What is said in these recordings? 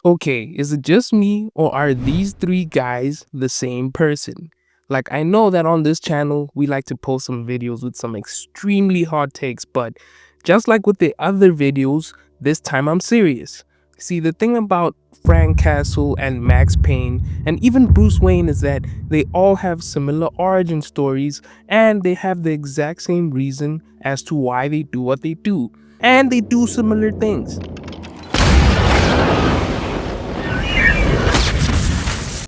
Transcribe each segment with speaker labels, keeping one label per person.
Speaker 1: Okay, is it just me or are these three guys the same person? Like, I know that on this channel, we like to post some videos with some extremely hot takes, but just like with the other videos, this time I'm serious. See, the thing about Frank Castle and Max Payne and even Bruce Wayne is that they all have similar origin stories and they have the exact same reason as to why they do what they do. And they do similar things.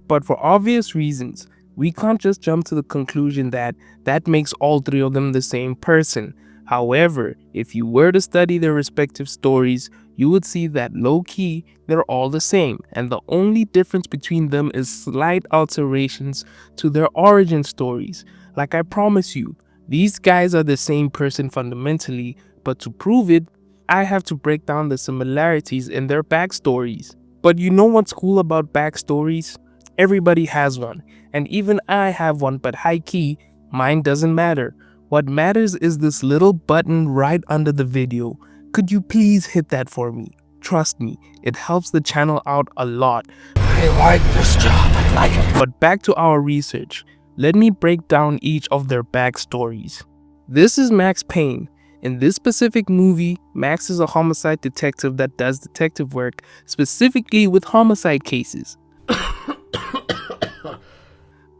Speaker 1: But for obvious reasons, we can't just jump to the conclusion that that makes all three of them the same person. However, if you were to study their respective stories, you would see that low-key, they're all the same, and the only difference between them is slight alterations to their origin stories. Like I promise you, these guys are the same person fundamentally, but to prove it, I have to break down the similarities in their backstories. But you know what's cool about backstories? Everybody has one, and even I have one, but high key, mine doesn't matter. What matters is this little button right under the video. Could you please hit that for me? Trust me, it helps the channel out a lot.
Speaker 2: I like this job, I like it.
Speaker 1: But back to our research. Let me break down each of their backstories. This is Max Payne. In this specific movie, Max is a homicide detective that does detective work, specifically with homicide cases.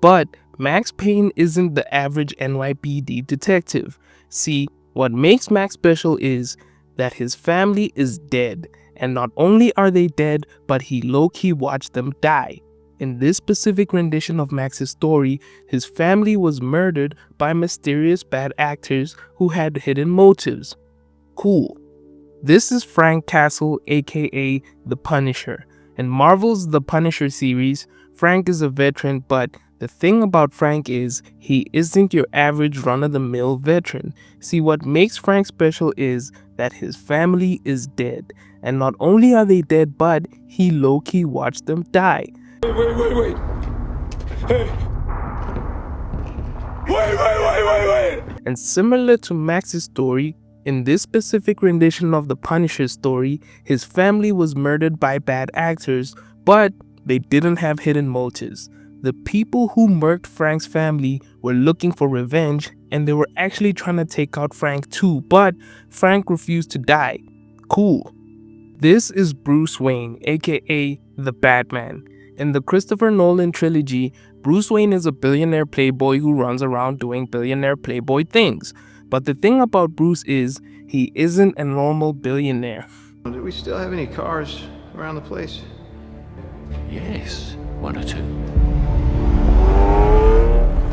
Speaker 1: But Max Payne isn't the average NYPD detective. See, what makes Max special is that his family is dead, and not only are they dead, but he low-key watched them die. In this specific rendition of Max's story, his family was murdered by mysterious bad actors who had hidden motives. Cool. This is Frank Castle, aka The Punisher. In Marvel's The Punisher series, Frank is a veteran, but the thing about Frank is he isn't your average run-of-the-mill veteran. See, what makes Frank special is that his family is dead. And not only are they dead, but he low-key watched them die.
Speaker 2: Wait. Hey. Wait.
Speaker 1: And similar to Max's story, in this specific rendition of the Punisher's story, his family was murdered by bad actors, but they didn't have hidden motives. The people who murked Frank's family were looking for revenge, and they were actually trying to take out Frank too, but Frank refused to die. Cool. This is Bruce Wayne, aka the Batman. In the Christopher Nolan trilogy, Bruce Wayne is a billionaire playboy who runs around doing billionaire playboy things. But the thing about Bruce is, he isn't a normal billionaire.
Speaker 3: Do we still have any cars around the place?
Speaker 2: Yes, one or two.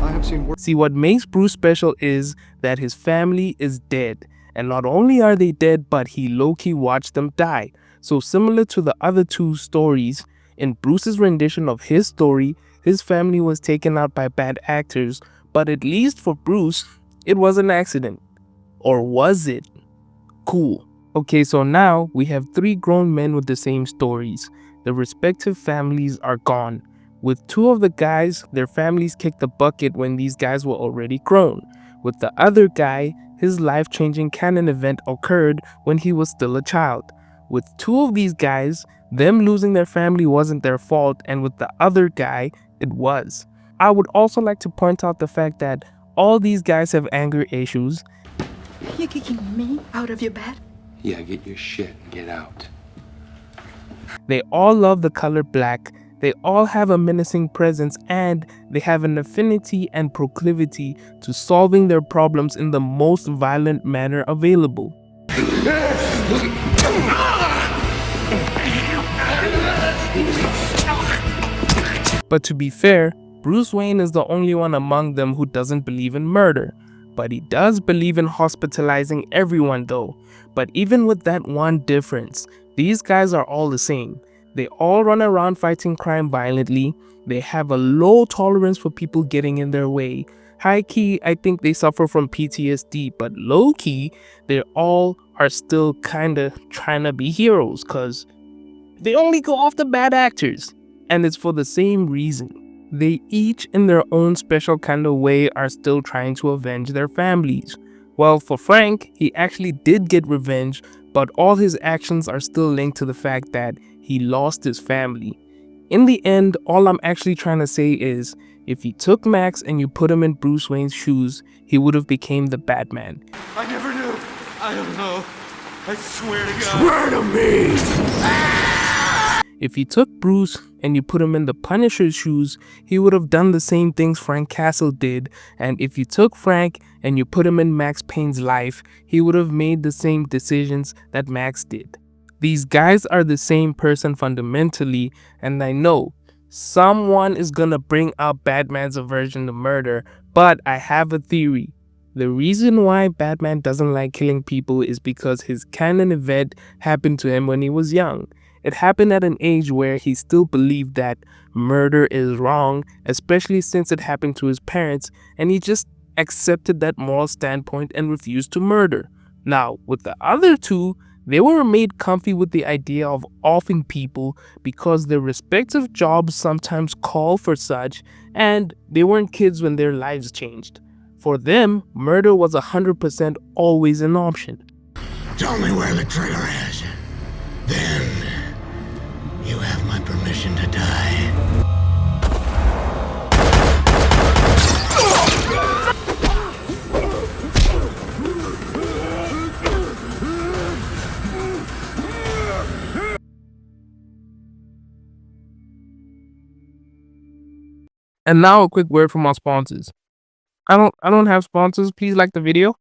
Speaker 3: I have seen worse.
Speaker 1: See, what makes Bruce special is that his family is dead. And not only are they dead, but he low-key watched them die. So similar to the other two stories, in Bruce's rendition of his story, his family was taken out by bad actors, but at least for Bruce, it was an accident. Or was it? Cool. Okay, so now we have three grown men with the same stories. Their respective families are gone. With two of the guys, their families kicked the bucket when these guys were already grown. With the other guy, his life-changing canon event occurred when he was still a child. With two of these guys, them losing their family wasn't their fault, and with the other guy, it was. I would also like to point out the fact that all these guys have anger issues.
Speaker 4: You're kicking me out of your bed?
Speaker 2: Yeah, get your shit and get out.
Speaker 1: They all love the color black, they all have a menacing presence, and they have an affinity and proclivity to solving their problems in the most violent manner available. But to be fair, Bruce Wayne is the only one among them who doesn't believe in murder. But he does believe in hospitalizing everyone though. But even with that one difference, these guys are all the same. They all run around fighting crime violently. They have a low tolerance for people getting in their way. High key, I think they suffer from PTSD, but low key, they all are still kinda trying to be heroes cause they only go after bad actors. And it's for the same reason. They each in their own special kind of way are still trying to avenge their families. Well, for Frank, he actually did get revenge, but all his actions are still linked to the fact that he lost his family. In the end, all I'm actually trying to say is, if you took Max and you put him in Bruce Wayne's shoes, he would have became the Batman.
Speaker 5: I never knew. I don't know. I swear to God.
Speaker 2: Swear to me!
Speaker 1: If you took Bruce and you put him in the Punisher's shoes, he would have done the same things Frank Castle did. And if you took Frank and you put him in Max Payne's life, he would have made the same decisions that Max did. These guys are the same person fundamentally, and I know someone is gonna bring up Batman's aversion to murder, but I have a theory. The reason why Batman doesn't like killing people is because his canon event happened to him when he was young. It happened at an age where he still believed that murder is wrong, especially since it happened to his parents, and he just accepted that moral standpoint and refused to murder. Now, with the other two, they were made comfy with the idea of offing people because their respective jobs sometimes call for such, and they weren't kids when their lives changed. For them, murder was 100% always an option.
Speaker 6: Tell me where the trigger is. Then you have my permission to die.
Speaker 1: And now a quick word from our sponsors. I don't have sponsors. Please like the video.